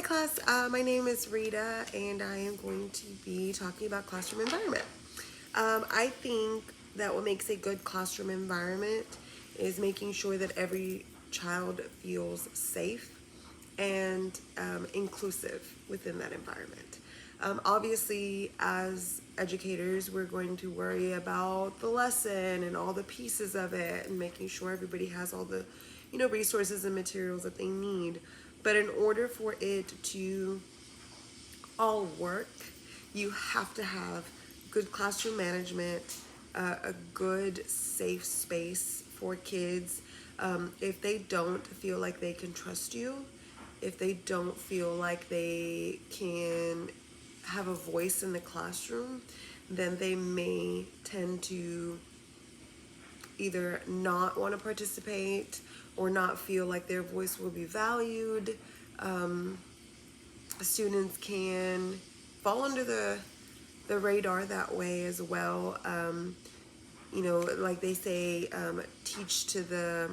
class, my name is Rita and I am going to be talking about classroom environment. I think that what makes a good classroom environment is making sure that every child feels safe and inclusive within that environment. Obviously, as educators, we're going to worry about the lesson and all the pieces of it and making sure everybody has all the, resources and materials that they need. But in order for it to all work, you have to have good classroom management, a good safe space for kids. If they don't feel like they can trust you, if they don't feel like they can have a voice in the classroom, then they may tend to either not want to participate or not feel like their voice will be valued. Students can fall under the radar that way as well. Like they say, teach to the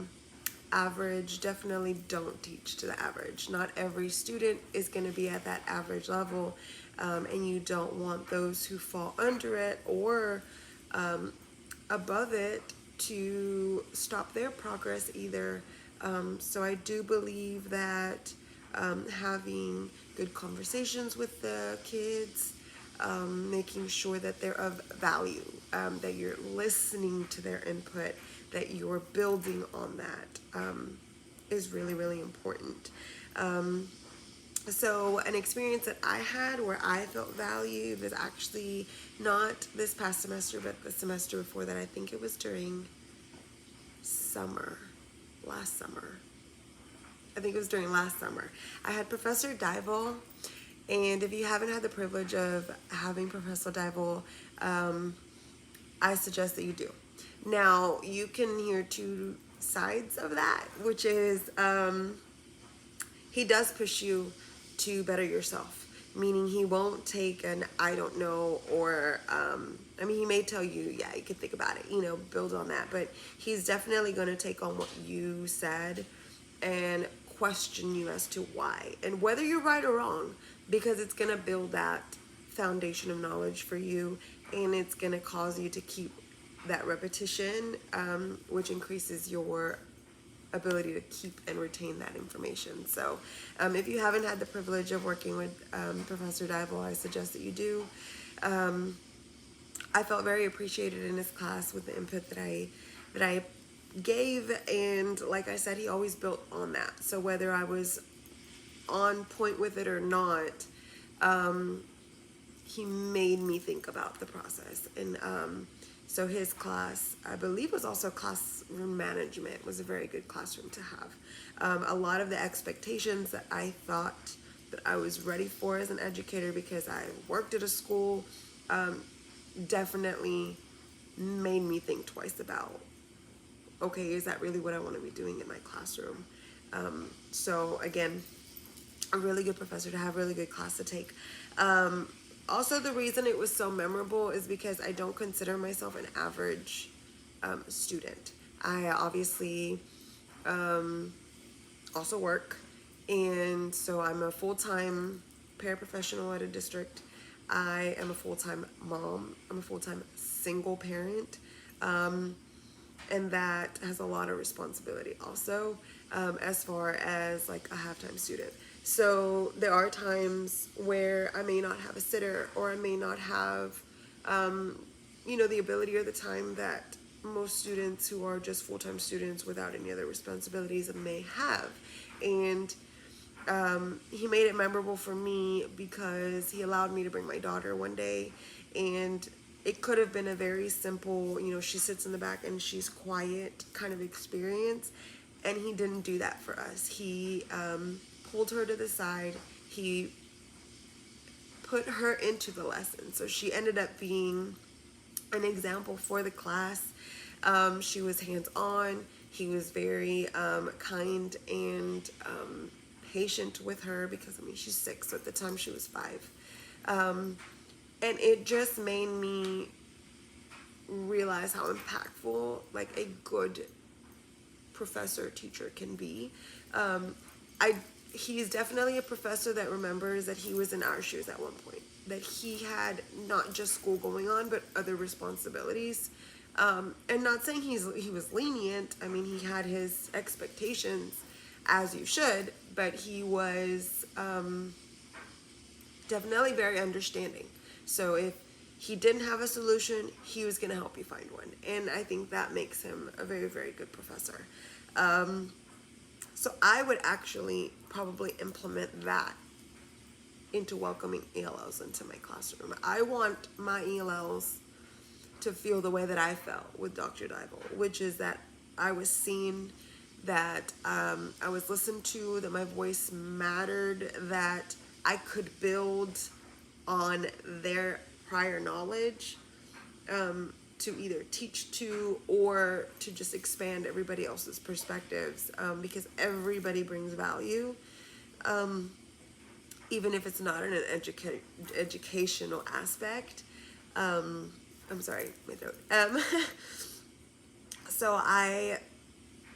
average. Definitely don't teach to the average. Not every student is going to be at that average level, and you don't want those who fall under it or above it to stop their progress either. So I do believe that having good conversations with the kids, making sure that they're of value, that you're listening to their input, that you're building on that, is really, really important. So an experience that I had where I felt valued was actually not this past semester, but the semester before that. I think it was during last summer. I think it was during last summer. I had Professor Dival, and if you haven't had the privilege of having Professor Dival, I suggest that you do. Now, you can hear two sides of that, which is he does push you to better yourself, meaning he won't take an I don't know or he may tell you, yeah, you can think about it, build on that, but he's definitely going to take on what you said and question you as to why and whether you're right or wrong, because it's going to build that foundation of knowledge for you, and it's going to cause you to keep that repetition, which increases your ability to keep and retain that information. So if you haven't had the privilege of working with Professor Dival, I suggest that you do. I felt very appreciated in his class with the input that I gave, and like I said, he always built on that. So whether I was on point with it or not, he made me think about the process. And so his class, I believe, was also classroom management, was a very good classroom to have. A lot of the expectations that I thought that I was ready for as an educator, because I worked at a school, definitely made me think twice about, okay, is that really what I want to be doing in my classroom? So again, a really good professor to have, really good class to take. Also, the reason it was so memorable is because I don't consider myself an average student. I obviously also work, and so I'm a full-time paraprofessional at a district. I am a full-time mom. I'm a full-time single parent, and that has a lot of responsibility also, as far as like a half-time student. So there are times where I may not have a sitter, or I may not have, the ability or the time that most students who are just full-time students without any other responsibilities may have. And he made it memorable for me because he allowed me to bring my daughter one day, and it could have been a very simple, she sits in the back and she's quiet kind of experience, and he didn't do that for us. He pulled her to the side. He put her into the lesson, so she ended up being an example for the class. She was hands-on. He was very kind and patient with her, because she's 6, so at the time she was 5, and it just made me realize how impactful like a good professor teacher can be. I he's definitely a professor that remembers that he was in our shoes at one point, that he had not just school going on, but other responsibilities. And not saying he was lenient. I mean, he had his expectations, as you should, but he was definitely very understanding. So if he didn't have a solution, he was going to help you find one. And I think that makes him a very, very good professor. So I would actually probably implement that into welcoming ELLs into my classroom. I want my ELLs to feel the way that I felt with Dr. Dybel, which is that I was seen, that I was listened to, that my voice mattered, that I could build on their prior knowledge to either teach to or to just expand everybody else's perspectives, because everybody brings value, even if it's not in an educational aspect. I'm sorry, my throat. So I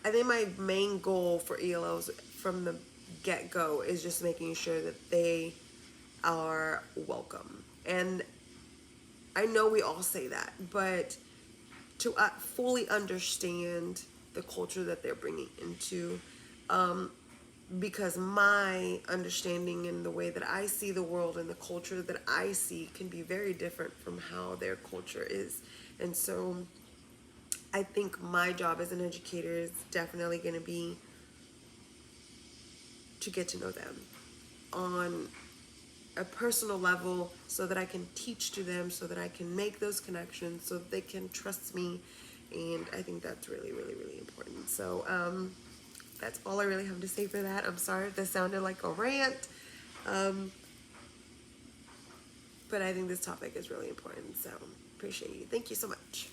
think my main goal for ELOs from the get-go is just making sure that they are welcome. And I know we all say that, but to fully understand the culture that they're bringing into, because my understanding and the way that I see the world and the culture that I see can be very different from how their culture is. And so I think my job as an educator is definitely going to be to get to know them on a personal level, so that I can teach to them, so that I can make those connections, so that they can trust me. And I think that's really, really, really important. So that's all I really have to say for that. I'm sorry if this sounded like a rant, but I think this topic is really important. So appreciate you. Thank you so much.